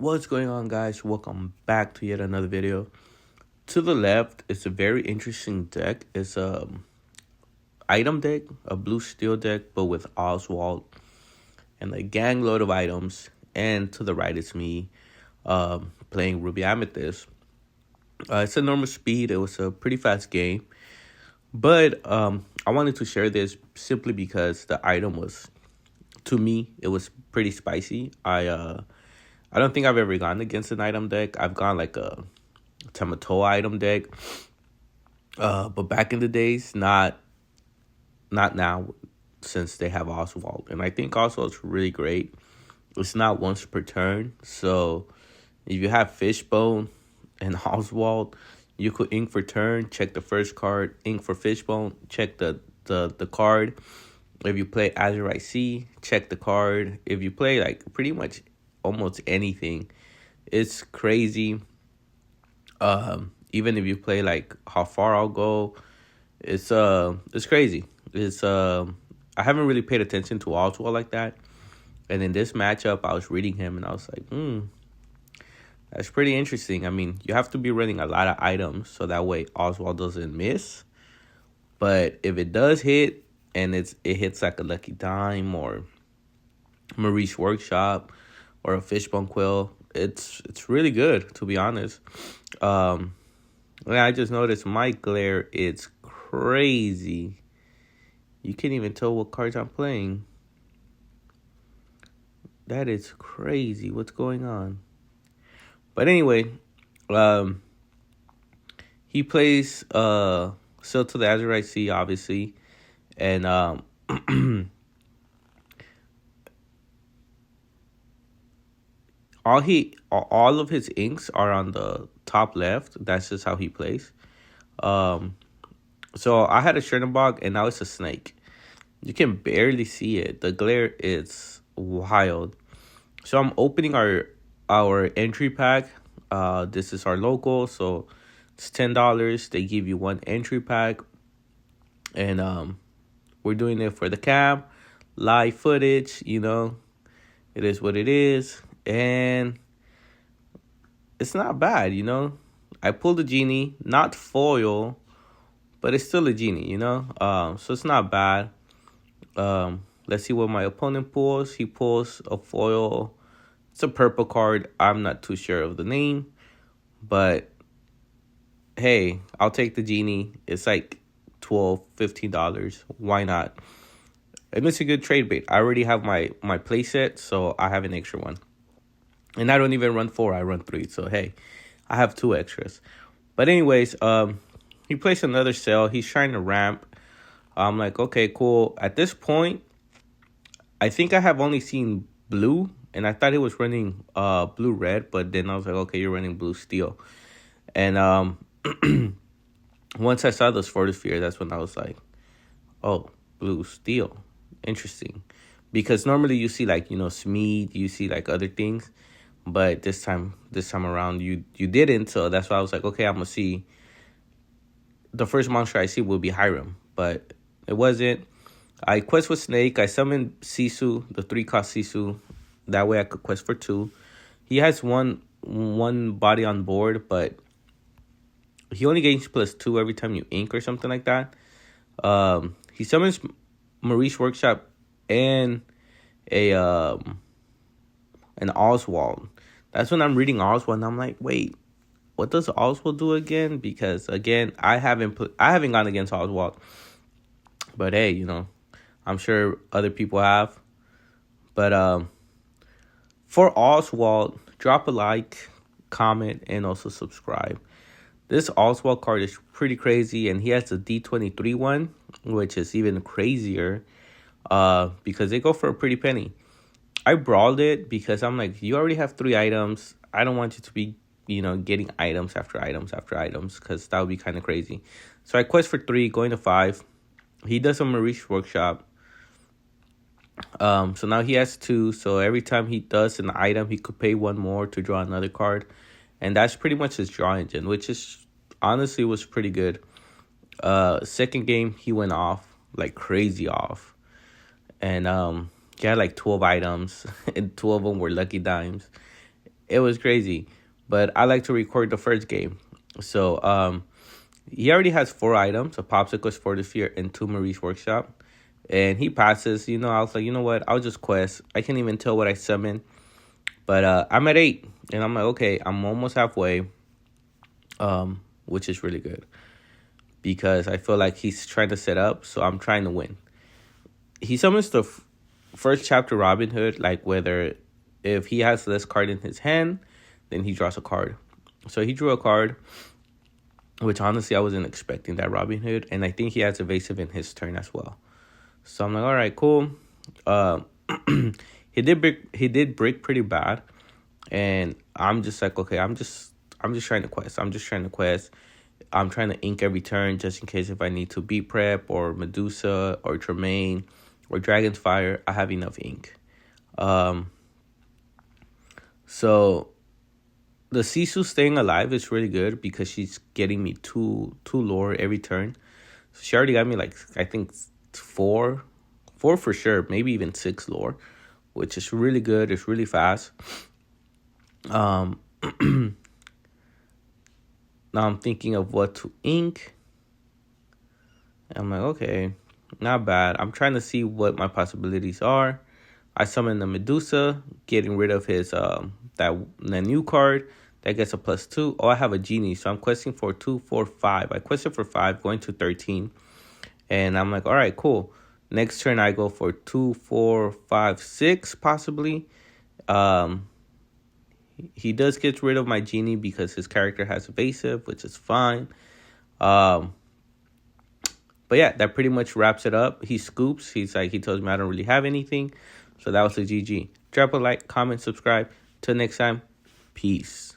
What's going on, guys? Welcome back to yet another video. To the left, it's a very interesting deck. It's a item deck, a blue steel deck, but with Oswald and a gang load of items. And to the right, it's me playing Ruby Amethyst. It's a normal speed. It was a pretty fast game, but I wanted to share this simply because the item was, to me, it was pretty spicy. I don't think I've ever gone against an item deck. I've gone like a Tamatoa item deck. But back in the days, not now, since they have Oswald. And I think Oswald's really great. It's not once per turn. So if you have Fishbone and Oswald, you could ink for turn, check the first card, ink for Fishbone, check the card. If you play Azurite Sea, check the card. If you play like pretty much almost anything, it's crazy. Even if you play like How Far I'll Go, it's crazy. I haven't really paid attention to Oswald like that. And in this matchup, I was reading him and I was like, that's pretty interesting. I mean, you have to be running a lot of items so that way Oswald doesn't miss. But if it does hit and it hits like a Lucky Dime or Marie's Workshop or a Fishbone Quill, it's really good, to be honest. I just noticed my glare is crazy. You can't even tell what cards I'm playing. That is crazy. What's going on? But anyway, he plays Sail to the Azurite Sea, obviously. And all of his inks are on the top left. That's just how he plays. So I had a Chernobog and now it's a snake. You can barely see it. The glare is wild. So I'm opening our entry pack. This is our local, so it's $10. They give you one entry pack. And we're doing it for the cam. Live footage, It is what it is. And it's not bad, I pulled a genie, not foil, but it's still a genie, So it's not bad. Let's see what my opponent pulls. He pulls a foil. It's a purple card. I'm not too sure of the name, but hey, I'll take the genie. It's like $12, $15. Why not? And it's a good trade bait. I already have my play set, so I have an extra one. And I don't even run 4, I run 3. So, hey, I have 2 extras. But anyways, he plays another Sail. He's trying to ramp. I'm like, okay, cool. At this point, I think I have only seen blue. And I thought he was running blue-red. But then I was like, okay, you're running blue-steel. And once I saw the Sphere, that's when I was like, oh, blue-steel. Interesting. Because normally you see like, Smeed. You see like other things. But this time around, you didn't. So that's why I was like, okay, I'm going to see. The first monster I see will be Hiram. But it wasn't. I quest with Snake. I summoned Sisu, the 3-cost Sisu. That way I could quest for 2. He has one body on board, but he only gains +2 every time you ink or something like that. He summons Marie's Workshop and an Oswald. That's when I'm reading Oswald and I'm like, wait, what does Oswald do again? Because again, I haven't gone against Oswald. But hey, I'm sure other people have. But for Oswald, drop a like, comment, and also subscribe. This Oswald card is pretty crazy, and he has the D23 one, which is even crazier because they go for a pretty penny. I brawled it because I'm like, you already have 3 items. I don't want you to be, getting items after items after items because that would be kind of crazy. So I quest for 3, going to 5. He does a Marie's Workshop. So now he has 2. So every time he does an item, he could pay 1 more to draw another card. And that's pretty much his draw engine, which is honestly was pretty good. Second game, he went off, like crazy off. And he had like 12 items, and 2 of them were Lucky Dimes. it was crazy. But I like to record the first game. So he already has 4 items: a popsicle, sport sphere, and 2 Marie's workshop. And he passes. I was like, you know what? I'll just quest. I can't even tell what I summon. But I'm at 8, and I'm like, okay, I'm almost halfway. Which is really good because I feel like he's trying to set up, so I'm trying to win. He summons the first chapter Robin Hood, like whether if he has this card in his hand, then he draws a card. So he drew a card, which honestly I wasn't expecting that Robin Hood, and I think he has evasive in his turn as well. So I'm like, all right, cool. He did break pretty bad, and I'm just like, okay, I'm just trying to quest. I'm trying to ink every turn just in case if I need to beat prep or Medusa or Tremaine or Dragon's Fire, I have enough ink. So the Sisu staying alive is really good because she's getting me two lore every turn. So she already got me like, I think 4 for sure, maybe even 6 lore, which is really good. It's really fast. Now I'm thinking of what to ink. I'm like, okay, not bad. I'm trying to see what my possibilities are. I summon the Medusa, getting rid of his that new card that gets a +2. Oh, I have a genie, so I'm questing for 2, 4, 5. I quested for 5, going to 13, and I'm like, all right, cool. Next turn I go for 2, 4, 5, 6, possibly. He does get rid of my genie because his character has evasive, which is fine. But yeah, that pretty much wraps it up. He scoops. He tells me I don't really have anything. So that was a GG. Drop a like, comment, subscribe. Till next time, peace.